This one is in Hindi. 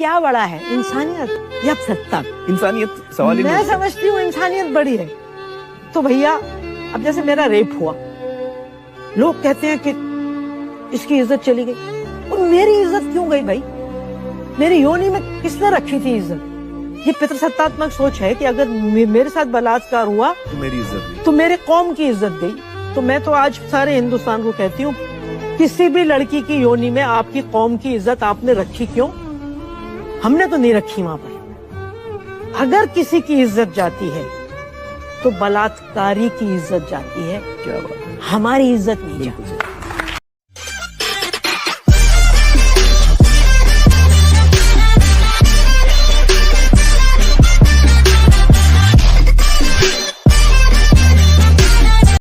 क्या बड़ा है, इंसानियत या सत्ता? इंसानियत सवाल ही मैं नहीं। समझती हूँ इंसानियत बड़ी है। तो भैया अब जैसे मेरा रेप हुआ, लोग कहते हैं कि इसकी इज्जत चली गई, और मेरी इज्जत क्यों गई भाई? मेरी योनि में किसने रखी थी इज्जत? ये पितृसत्तात्मक सोच है कि अगर मेरे साथ बलात्कार हुआ तो मेरी इज्जत गई, तो मेरे कौम की इज्जत गई। तो मैं तो आज सारे हिंदुस्तान को कहती हूँ, किसी भी लड़की की योनि में आपकी कौम की इज्जत आपने रखी क्यों? हमने तो नहीं रखी वहां पर। अगर किसी की इज्जत जाती है तो बलात्कारी की इज्जत जाती है, क्या बात है, हमारी इज्जत नहीं बिल्कुल जाती। सही।